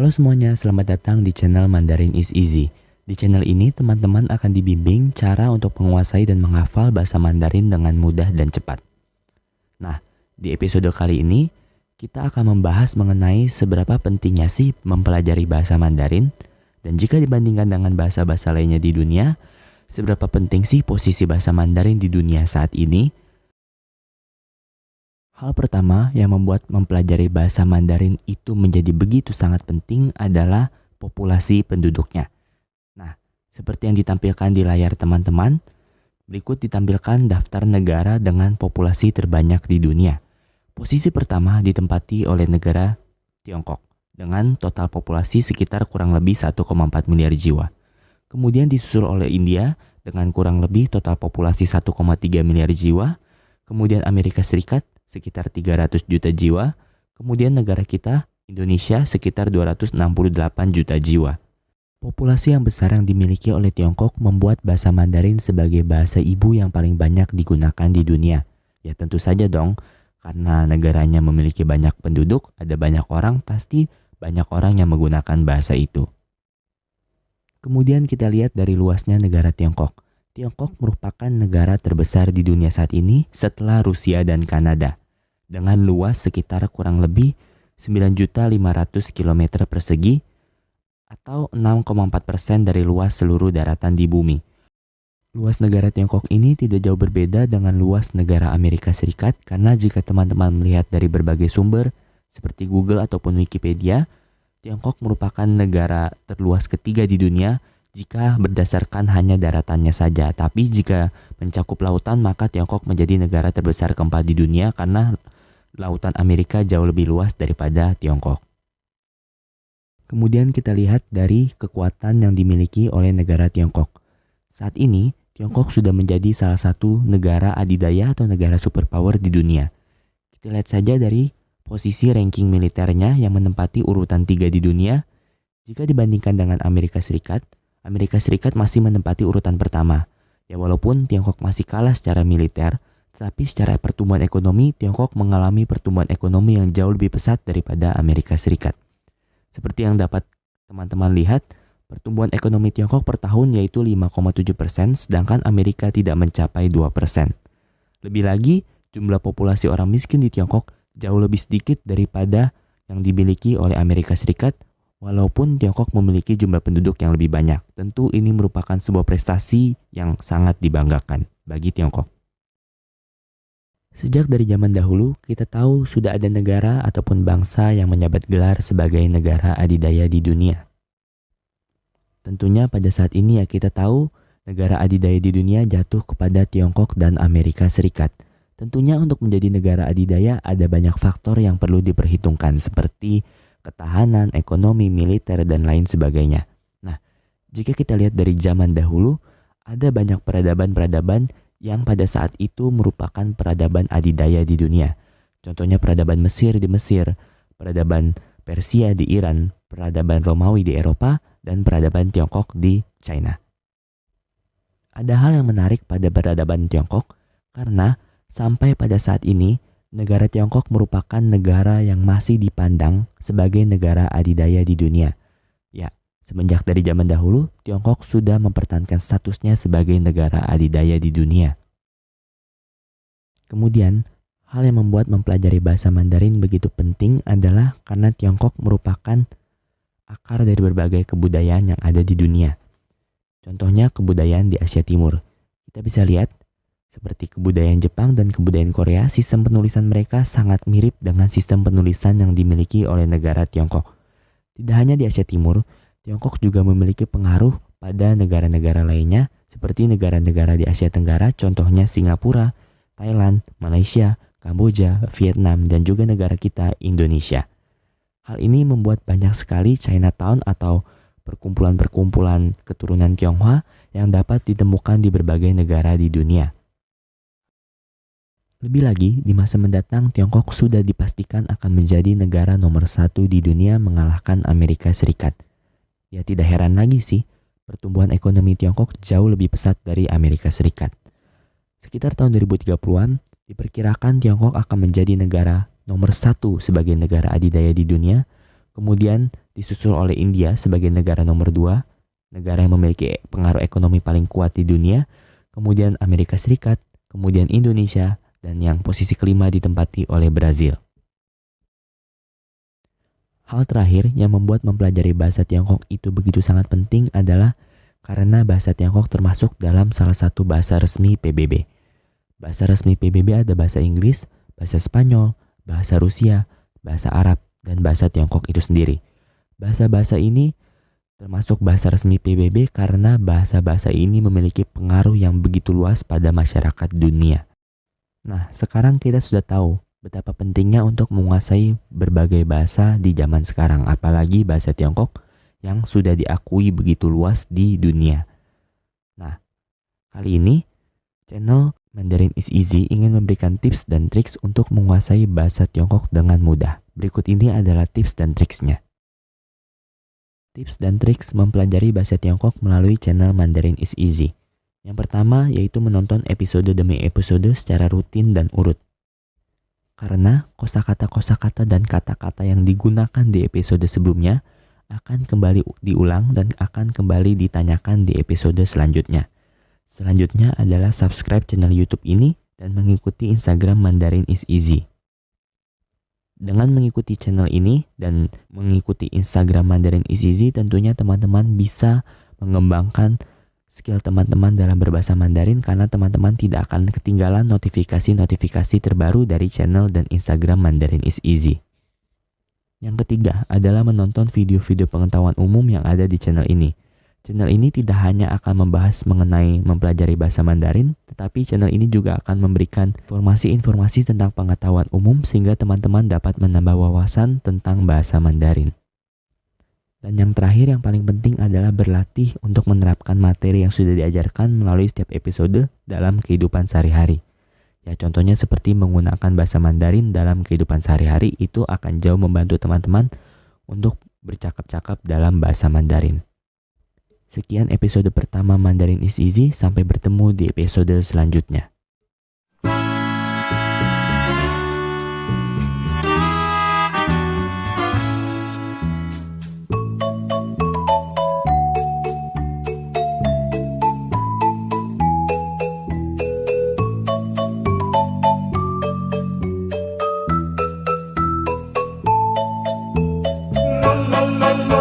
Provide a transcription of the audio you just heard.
Halo semuanya, selamat datang di channel Mandarin is Easy. Di channel ini teman-teman akan dibimbing cara untuk menguasai dan menghafal bahasa Mandarin dengan mudah dan cepat. Nah, di episode kali ini kita akan membahas mengenai seberapa pentingnya sih mempelajari bahasa Mandarin, dan jika dibandingkan dengan bahasa-bahasa lainnya di dunia, seberapa penting sih posisi bahasa Mandarin di dunia saat ini. Hal pertama yang membuat mempelajari bahasa Mandarin itu menjadi begitu sangat penting adalah populasi penduduknya. Nah, seperti yang ditampilkan di layar teman-teman, berikut ditampilkan daftar negara dengan populasi terbanyak di dunia. Posisi pertama ditempati oleh negara Tiongkok dengan total populasi sekitar kurang lebih 1,4 miliar jiwa. Kemudian disusul oleh India dengan kurang lebih total populasi 1,3 miliar jiwa. Kemudian Amerika Serikat sekitar 300 juta jiwa, kemudian negara kita, Indonesia, sekitar 268 juta jiwa. Populasi yang besar yang dimiliki oleh Tiongkok membuat bahasa Mandarin sebagai bahasa ibu yang paling banyak digunakan di dunia. Ya tentu saja dong, karena negaranya memiliki banyak penduduk, ada banyak orang, pasti banyak orang yang menggunakan bahasa itu. Kemudian kita lihat dari luasnya negara Tiongkok. Tiongkok merupakan negara terbesar di dunia saat ini setelah Rusia dan Kanada, dengan luas sekitar kurang lebih 9.500 km persegi atau 6,4% dari luas seluruh daratan di bumi. Luas negara Tiongkok ini tidak jauh berbeda dengan luas negara Amerika Serikat, karena jika teman-teman melihat dari berbagai sumber seperti Google ataupun Wikipedia, Tiongkok merupakan negara terluas ketiga di dunia jika berdasarkan hanya daratannya saja. Tapi jika mencakup lautan, maka Tiongkok menjadi negara terbesar keempat di dunia karena lautan Amerika jauh lebih luas daripada Tiongkok. Kemudian kita lihat dari kekuatan yang dimiliki oleh negara Tiongkok. Saat ini, Tiongkok sudah menjadi salah satu negara adidaya atau negara superpower di dunia. Kita lihat saja dari posisi ranking militernya yang menempati urutan 3 di dunia. Jika dibandingkan dengan Amerika Serikat masih menempati urutan pertama. Ya walaupun Tiongkok masih kalah secara militer, tetapi secara pertumbuhan ekonomi, Tiongkok mengalami pertumbuhan ekonomi yang jauh lebih pesat daripada Amerika Serikat. Seperti yang dapat teman-teman lihat, pertumbuhan ekonomi Tiongkok per tahun yaitu 5,7%, sedangkan Amerika tidak mencapai 2%. Lebih lagi, jumlah populasi orang miskin di Tiongkok jauh lebih sedikit daripada yang dimiliki oleh Amerika Serikat, walaupun Tiongkok memiliki jumlah penduduk yang lebih banyak. Tentu ini merupakan sebuah prestasi yang sangat dibanggakan bagi Tiongkok. Sejak dari zaman dahulu, kita tahu sudah ada negara ataupun bangsa yang menjabat gelar sebagai negara adidaya di dunia. Tentunya pada saat ini ya kita tahu negara adidaya di dunia jatuh kepada Tiongkok dan Amerika Serikat. Tentunya untuk menjadi negara adidaya ada banyak faktor yang perlu diperhitungkan seperti ketahanan, ekonomi, militer, dan lain sebagainya. Nah, jika kita lihat dari zaman dahulu, ada banyak peradaban-peradaban yang pada saat itu merupakan peradaban adidaya di dunia. Contohnya peradaban Mesir di Mesir, peradaban Persia di Iran, peradaban Romawi di Eropa, dan peradaban Tiongkok di China. Ada hal yang menarik pada peradaban Tiongkok karena sampai pada saat ini, negara Tiongkok merupakan negara yang masih dipandang sebagai negara adidaya di dunia. Ya, semenjak dari zaman dahulu, Tiongkok sudah mempertahankan statusnya sebagai negara adidaya di dunia. Kemudian, hal yang membuat mempelajari bahasa Mandarin begitu penting adalah karena Tiongkok merupakan akar dari berbagai kebudayaan yang ada di dunia. Contohnya kebudayaan di Asia Timur. Kita bisa lihat seperti kebudayaan Jepang dan kebudayaan Korea, sistem penulisan mereka sangat mirip dengan sistem penulisan yang dimiliki oleh negara Tiongkok. Tidak hanya di Asia Timur, Tiongkok juga memiliki pengaruh pada negara-negara lainnya seperti negara-negara di Asia Tenggara, contohnya Singapura, Thailand, Malaysia, Kamboja, Vietnam, dan juga negara kita, Indonesia. Hal ini membuat banyak sekali Chinatown atau perkumpulan-perkumpulan keturunan Tionghoa yang dapat ditemukan di berbagai negara di dunia. Lebih lagi, di masa mendatang Tiongkok sudah dipastikan akan menjadi negara nomor 1 di dunia mengalahkan Amerika Serikat. Ya tidak heran lagi sih, pertumbuhan ekonomi Tiongkok jauh lebih pesat dari Amerika Serikat. Sekitar tahun 2030-an, diperkirakan Tiongkok akan menjadi negara nomor 1 sebagai negara adidaya di dunia, kemudian disusul oleh India sebagai negara nomor 2, negara yang memiliki pengaruh ekonomi paling kuat di dunia, kemudian Amerika Serikat, kemudian Indonesia, dan yang posisi kelima ditempati oleh Brazil. Hal terakhir yang membuat mempelajari bahasa Tiongkok itu begitu sangat penting adalah karena bahasa Tiongkok termasuk dalam salah satu bahasa resmi PBB. Bahasa resmi PBB ada bahasa Inggris, bahasa Spanyol, bahasa Rusia, bahasa Arab, dan bahasa Tiongkok itu sendiri. Bahasa-bahasa ini termasuk bahasa resmi PBB karena bahasa-bahasa ini memiliki pengaruh yang begitu luas pada masyarakat dunia. Nah, sekarang kita sudah tahu betapa pentingnya untuk menguasai berbagai bahasa di zaman sekarang, apalagi bahasa Tiongkok yang sudah diakui begitu luas di dunia. Nah, kali ini channel Mandarin is Easy ingin memberikan tips dan triks untuk menguasai bahasa Tiongkok dengan mudah. Berikut ini adalah tips dan triksnya. Tips dan triks mempelajari bahasa Tiongkok melalui channel Mandarin is Easy. Yang pertama yaitu menonton episode demi episode secara rutin dan urut. Karena kosakata-kosakata dan kata-kata yang digunakan di episode sebelumnya akan kembali diulang dan akan kembali ditanyakan di episode selanjutnya. Selanjutnya adalah subscribe channel YouTube ini dan mengikuti Instagram Mandarin is Easy. Dengan mengikuti channel ini dan mengikuti Instagram Mandarin is Easy, tentunya teman-teman bisa mengembangkan skill teman-teman dalam berbahasa Mandarin karena teman-teman tidak akan ketinggalan notifikasi-notifikasi terbaru dari channel dan Instagram Mandarin is Easy. Yang ketiga adalah menonton video-video pengetahuan umum yang ada di channel ini. Channel ini tidak hanya akan membahas mengenai mempelajari bahasa Mandarin, tetapi channel ini juga akan memberikan informasi-informasi tentang pengetahuan umum sehingga teman-teman dapat menambah wawasan tentang bahasa Mandarin. Dan yang terakhir yang paling penting adalah berlatih untuk menerapkan materi yang sudah diajarkan melalui setiap episode dalam kehidupan sehari-hari. Ya, contohnya seperti menggunakan bahasa Mandarin dalam kehidupan sehari-hari itu akan jauh membantu teman-teman untuk bercakap-cakap dalam bahasa Mandarin. Sekian episode pertama Mandarin is Easy, sampai bertemu di episode selanjutnya. La la la la